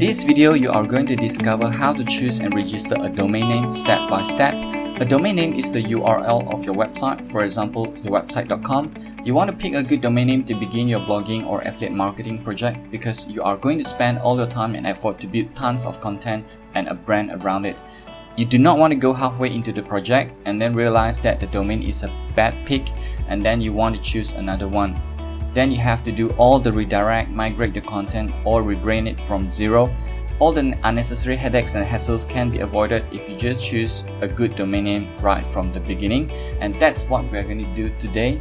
this video, you are going to discover how to choose and register a domain name step by step. A domain name is the URL of your website, for example, yourwebsite.com. You want to pick a good domain name to begin your blogging or affiliate marketing project because you are going to spend all your time and effort to build tons of content and a brand around it. You do not want to go halfway into the project and then realize that the domain is a bad pick and then you want to choose another one. Then you have to do all the redirect, migrate the content, or rebrand it from zero. All the unnecessary headaches and hassles can be avoided if you just choose a good domain name right from the beginning. And that's what we're going to do today.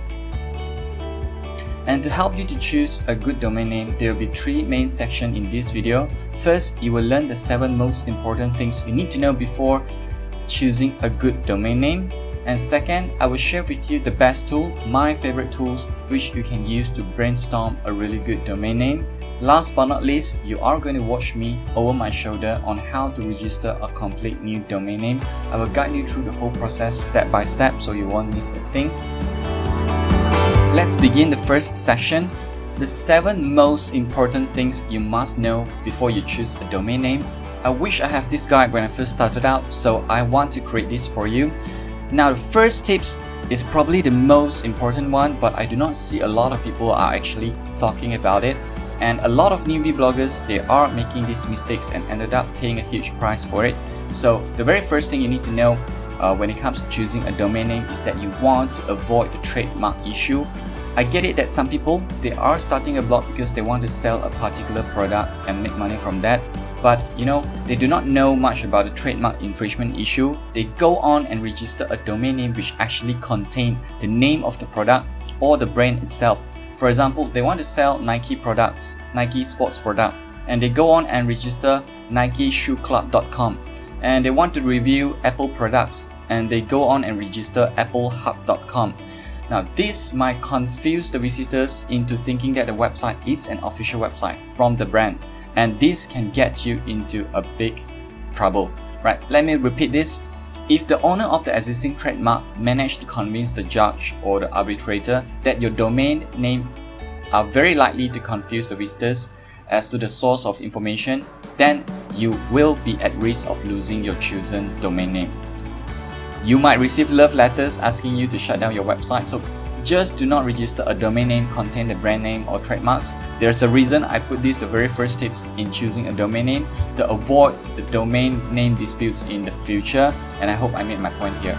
And to help you to choose a good domain name, there will be 3 main sections in this video. First, you will learn the 7 most important things you need to know before choosing a good domain name. And second, I will share with you the best tool, my favorite tools, which you can use to brainstorm a really good domain name. Last but not least, you are going to watch me over my shoulder on how to register a complete new domain name. I will guide you through the whole process step by step so you won't miss a thing. Let's begin the first section. The 7 most important things you must know before you choose a domain name. I wish I have this guide when I first started out, so I want to create this for you. Now, the first tips is probably the most important one, but I do not see a lot of people are actually talking about it. And a lot of newbie bloggers, they are making these mistakes and ended up paying a huge price for it. So the very first thing you need to know when it comes to choosing a domain name is that you want to avoid the trademark issue. I get it that some people, they are starting a blog because they want to sell a particular product and make money from that. But they do not know much about the trademark infringement issue. They go on and register a domain name which actually contains the name of the product or the brand itself. For example, they want to sell Nike products, Nike sports product, and they go on and register NikeShoeClub.com. And they want to review Apple products, and they go on and register AppleHub.com. Now, this might confuse the visitors into thinking that the website is an official website from the brand. And this can get you into a big trouble. Right, let me repeat this. If the owner of the existing trademark managed to convince the judge or the arbitrator that your domain name are very likely to confuse the visitors as to the source of information, then you will be at risk of losing your chosen domain name. You might receive love letters asking you to shut down your website, so just do not register a domain name containing the brand name or trademarks. There's a reason I put this the very first tips in choosing a domain name to avoid the domain name disputes in the future, and I hope I made my point here.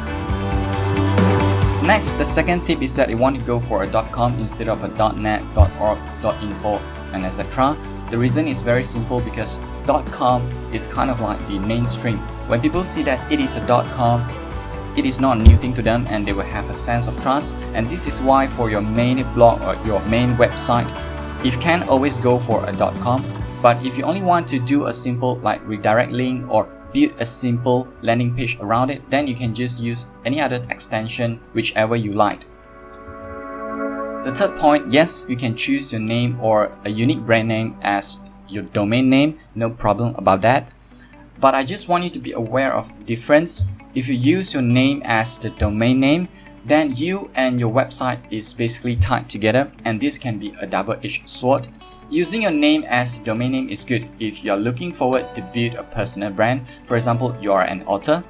Next, the second tip is that you want to go for a .com instead of a .net, .org, .info, and etc. The reason is very simple because .com is kind of like the mainstream. When people see that it is a .com, it is not a new thing to them and they will have a sense of trust. And this is why for your main blog or your main website, you can always go for a .com. But if you only want to do a simple like redirect link or build a simple landing page around it, then you can just use any other extension, whichever you like. The third point, yes, you can choose your name or a unique brand name as your domain name, no problem about that. But I just want you to be aware of the difference. If you use your name as the domain name, then you and your website is basically tied together, and this can be a double-edged sword. Using your name as the domain name is good if you are looking forward to build a personal brand. For example, you are an author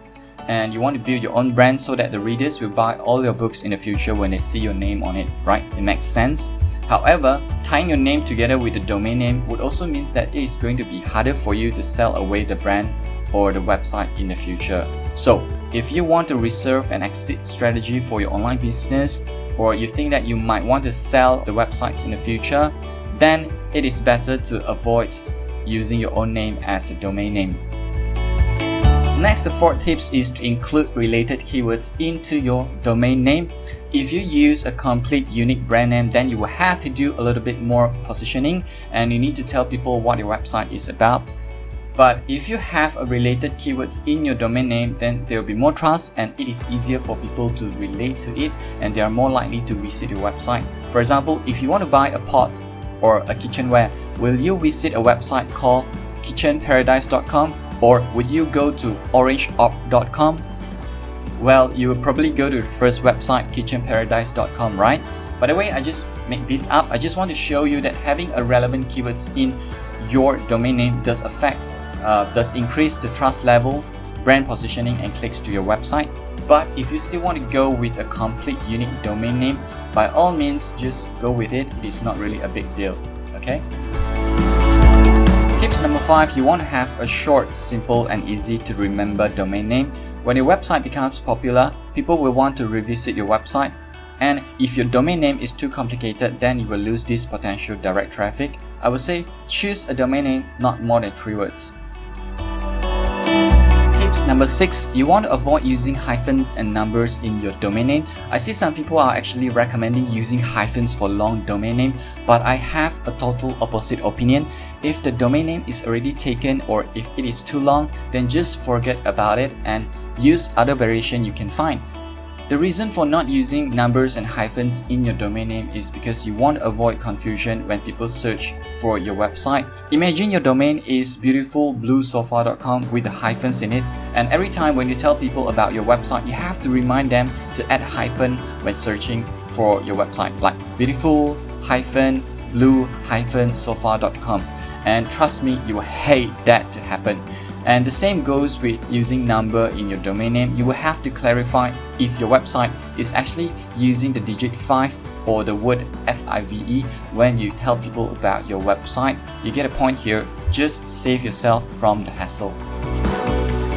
and you want to build your own brand so that the readers will buy all your books in the future when they see your name on it, right? It makes sense. However, tying your name together with the domain name would also mean that it is going to be harder for you to sell away the brand or the website in the future. So, if you want to reserve an exit strategy for your online business, or you think that you might want to sell the websites in the future, then it is better to avoid using your own name as a domain name. Next, the fourth tips is to include related keywords into your domain name. If you use a complete unique brand name, then you will have to do a little bit more positioning and you need to tell people what your website is about. But if you have a related keywords in your domain name, then there will be more trust and it is easier for people to relate to it and they are more likely to visit your website. For example, if you want to buy a pot or a kitchenware, will you visit a website called kitchenparadise.com or would you go to orangeorb.com? Well, you will probably go to the first website, kitchenparadise.com, right? By the way, I just make this up. I just want to show you that having a relevant keywords in your domain name does increase the trust level, brand positioning, and clicks to your website. But if you still want to go with a complete unique domain name, by all means just go with it. It is not really a big deal. Okay? Tips number 5, you want to have a short, simple, and easy to remember domain name. When your website becomes popular, people will want to revisit your website. And if your domain name is too complicated, then you will lose this potential direct traffic. I would say choose a domain name not more than 3 words. Tips number 6, you want to avoid using hyphens and numbers in your domain name. I see some people are actually recommending using hyphens for long domain name, but I have a total opposite opinion. If the domain name is already taken or if it is too long, then just forget about it and use other variation you can find. The reason for not using numbers and hyphens in your domain name is because you want to avoid confusion when people search for your website. Imagine your domain is beautifulbluesofa.com with the hyphens in it, and every time when you tell people about your website, you have to remind them to add hyphen when searching for your website, like beautiful-blue-sofa.com. And trust me, you will hate that to happen. And the same goes with using number in your domain name. You will have to clarify if your website is actually using the digit 5 or the word FIVE when you tell people about your website. You get a point here, just save yourself from the hassle.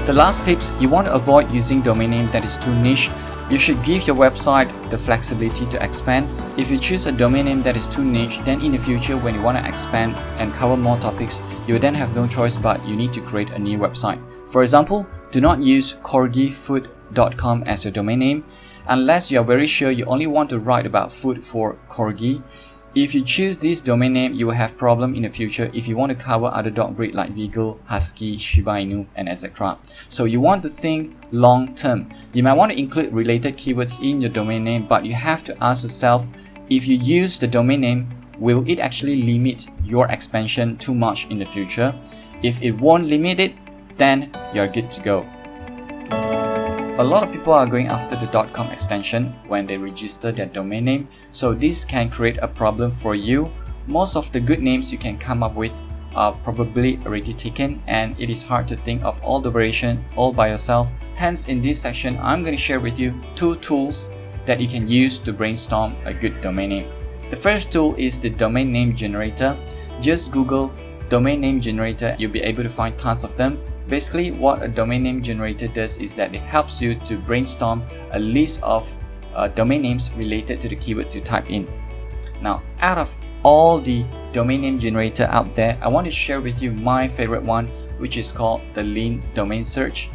The last tips, you want to avoid using domain name that is too niche. You should give your website the flexibility to expand. If you choose a domain name that is too niche, then in the future when you want to expand and cover more topics, you will then have no choice but you need to create a new website. For example, do not use corgifood.com as your domain name unless you are very sure you only want to write about food for corgi. If you choose this domain name, you will have problem in the future if you want to cover other dog breed like Beagle, Husky, Shiba Inu, and etc. So you want to think long term. You might want to include related keywords in your domain name, but you have to ask yourself, if you use the domain name, will it actually limit your expansion too much in the future? If it won't limit it, then you're good to go. A lot of people are going after the .com extension when they register their domain name, so this can create a problem for you. Most of the good names you can come up with are probably already taken, and it is hard to think of all the variation all by yourself. Hence, in this section, I'm going to share with you 2 tools that you can use to brainstorm a good domain name. The first tool is the domain name generator. Just Google domain name generator, you'll be able to find tons of them. Basically, what a domain name generator does is that it helps you to brainstorm a list of domain names related to the keywords you type in. Now, out of all the domain name generator out there, I want to share with you my favorite one, which is called the Lean Domain Search.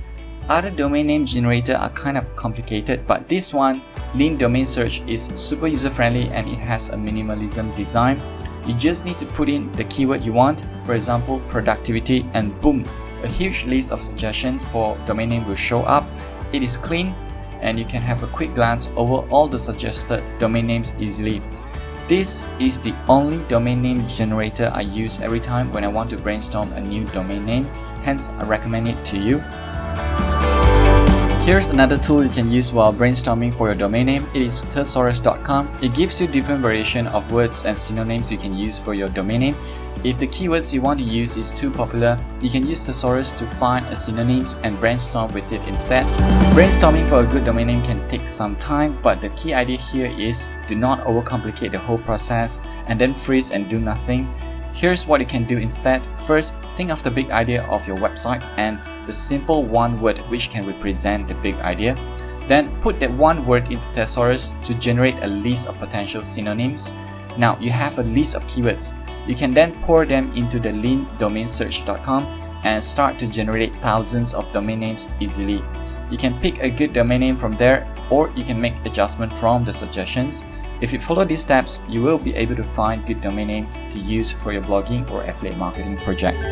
Other domain name generator are kind of complicated, but this one, Lean Domain Search, is super user-friendly and it has a minimalism design. You just need to put in the keyword you want, for example, productivity, and boom, a huge list of suggestions for domain name will show up. It is clean and you can have a quick glance over all the suggested domain names easily. This is the only domain name generator I use every time when I want to brainstorm a new domain name, hence I recommend it to you. Here's another tool you can use while brainstorming for your domain name. It is thesaurus.com. It gives you different variation of words and synonyms you can use for your domain name. If the keywords you want to use is too popular, you can use Thesaurus to find a synonyms and brainstorm with it instead. Brainstorming for a good domain name can take some time, but the key idea here is do not overcomplicate the whole process and then freeze and do nothing. Here's what you can do instead. First, think of the big idea of your website and the simple one word which can represent the big idea. Then put that one word into Thesaurus to generate a list of potential synonyms. Now you have a list of keywords. You can then pour them into the leandomainsearch.com and start to generate thousands of domain names easily. You can pick a good domain name from there, or you can make adjustment from the suggestions. If you follow these steps, you will be able to find good domain name to use for your blogging or affiliate marketing project.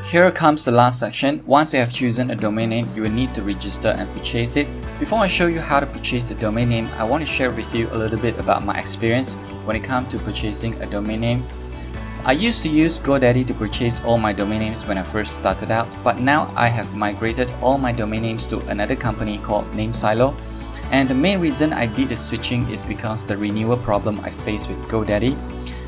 Here comes the last section. Once you have chosen a domain name, you will need to register and purchase it. Before I show you how to purchase the domain name, I want to share with you a little bit about my experience when it comes to purchasing a domain name. I used to use GoDaddy to purchase all my domain names when I first started out, but now I have migrated all my domain names to another company called Namesilo. And the main reason I did the switching is because the renewal problem I faced with GoDaddy.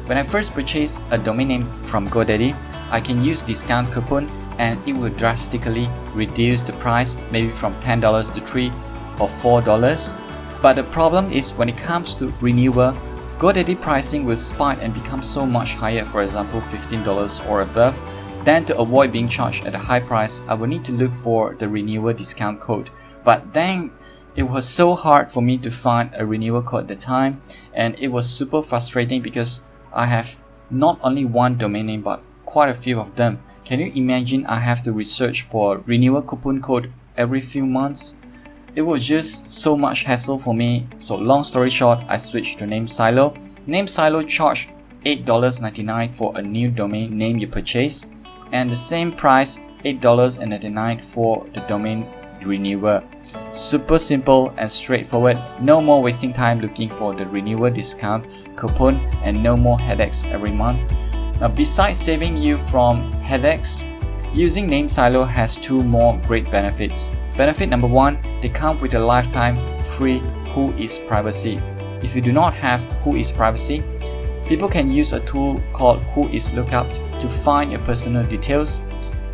When I first purchase a domain name from GoDaddy, I can use discount coupon and it will drastically reduce the price, maybe from $10 to $3 or $4. But the problem is when it comes to renewal, GoDaddy pricing will spike and become so much higher, for example $15 or above. Then to avoid being charged at a high price, I will need to look for the renewal discount code. But then it was so hard for me to find a renewal code at the time, and it was super frustrating because I have not only one domain name but quite a few of them. Can you imagine I have to research for renewal coupon code every few months? It was just so much hassle for me. So long story short, I switched to Namesilo. Namesilo charged $8.99 for a new domain name you purchase, and the same price, $8.99 for the domain renewal. Super simple and straightforward. No more wasting time looking for the renewal discount coupon and no more headaches every month. Now, besides saving you from headaches, using Namesilo has two more great benefits. Benefit number one, they come with a lifetime free Whois Privacy. If you do not have Whois Privacy, people can use a tool called Whois Lookup to find your personal details.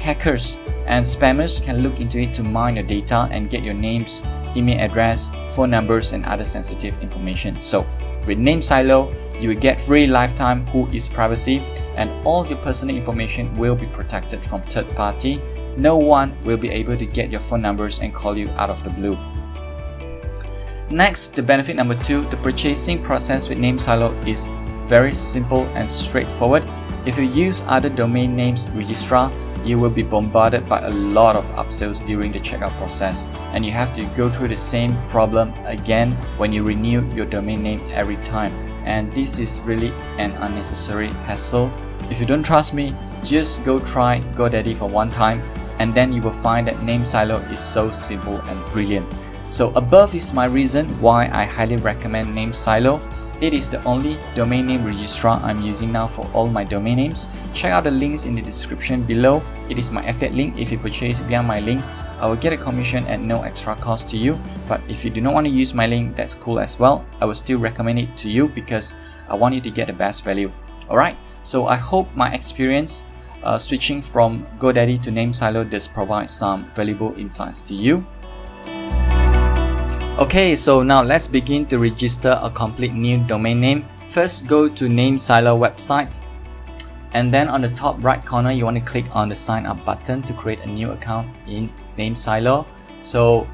Hackers and spammers can look into it to mine your data and get your names, email address, phone numbers, and other sensitive information. So with Namesilo, you will get free lifetime Whois Privacy, and all your personal information will be protected from third party. No one will be able to get your phone numbers and call you out of the blue. Next, the benefit number two, the purchasing process with Namesilo is very simple and straightforward. If you use other domain names registrar, you will be bombarded by a lot of upsells during the checkout process, and you have to go through the same problem again when you renew your domain name every time, and this is really an unnecessary hassle. If you don't trust me, just go try GoDaddy for one time, and then you will find that Namesilo is so simple and brilliant. So above is my reason why I highly recommend Namesilo. It is the only domain name registrar I'm using now for all my domain names. Check out the links in the description below. It is my affiliate link. If you purchase via my link, I will get a commission at no extra cost to you. But if you do not want to use my link, that's cool as well. I will still recommend it to you because I want you to get the best value. Alright, so I hope my experience switching from GoDaddy to Namesilo does provide some valuable insights to you. Okay, so now let's begin to register a complete new domain name. First, go to Namesilo website, and then on the top right corner you want to click on the sign up button to create a new account in Namesilo. So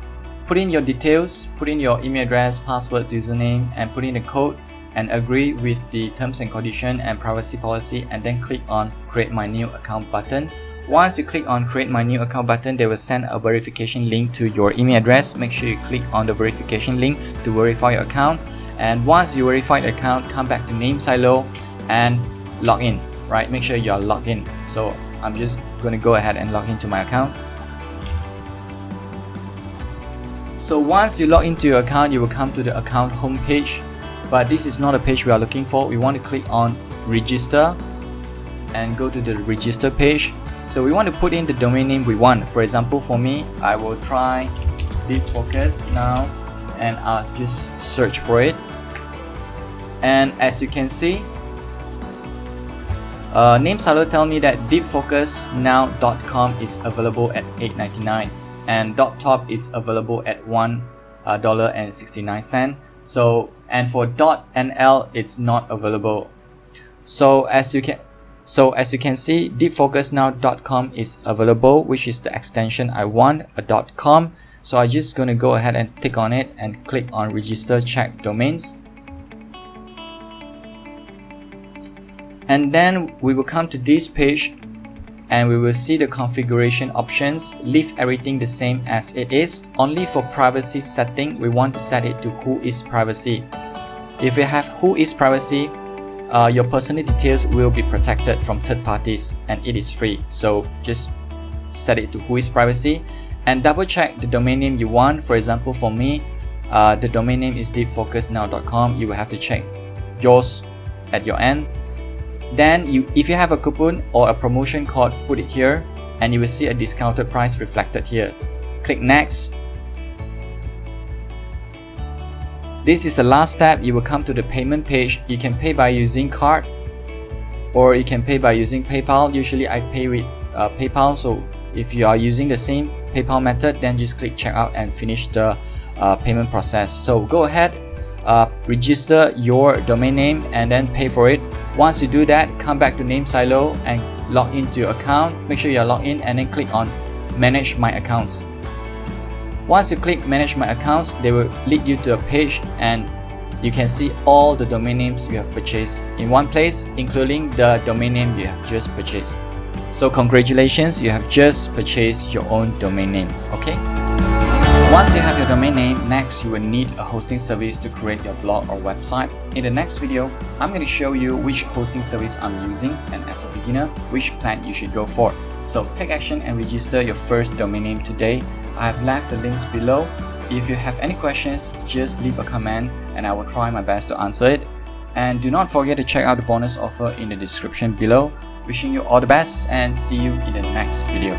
put in your details, put in your email address, password, username, and put in the code and agree with the terms and condition and privacy policy, and then click on create my new account button. Once you click on create my new account button, they will send a verification link to your email address. Make sure you click on the verification link to verify your account, and once you verify the account, come back to Namesilo and log in. Right, make sure you are logged in. So I'm just going to go ahead and log into my account. So once you log into your account, you will come to the account homepage, but this is not a page we are looking for. We want to click on register and go to the register page. So we want to put in the domain name we want. For example, for me, I will try Deep Focus now, and I'll just search for it. And as you can see, Namesilo tell me that deepfocusnow.com is available at $8.99, and .top is available at $1.69. So, and for .nl it's not available. So as you can see, deepfocusnow.com is available, which is the extension I want, a .com. So I'm just going to go ahead and click on it and click on register check domains. And then we will come to this page and we will see the configuration options. Leave everything the same as it is. Only for privacy setting, we want to set it to Whois Privacy. If you have Whois Privacy, your personal details will be protected from third parties, and it is free. So just set it to Whois Privacy and double check the domain name you want. For example, for me, the domain name is deepfocusnow.com. You will have to check yours at your end. Then if you have a coupon or a promotion code, put it here and you will see a discounted price reflected here. Click next. This is the last step. You will come to the payment page. You can pay by using card, or you can pay by using PayPal. Usually I pay with PayPal, so if you are using the same PayPal method, then just click checkout and finish the payment process. So go ahead, register your domain name and then pay for it. Once you do that, come back to Namesilo and log into your account. Make sure you're logged in and then click on Manage My Accounts. Once you click Manage My Accounts, they will lead you to a page and you can see all the domain names you have purchased in one place, including the domain name you have just purchased. So congratulations, you have just purchased your own domain name, okay? Once you have your domain name, next you will need a hosting service to create your blog or website. In the next video, I'm going to show you which hosting service I'm using and as a beginner, which plan you should go for. So take action and register your first domain name today. I have left the links below. If you have any questions, just leave a comment and I will try my best to answer it. And do not forget to check out the bonus offer in the description below. Wishing you all the best and see you in the next video.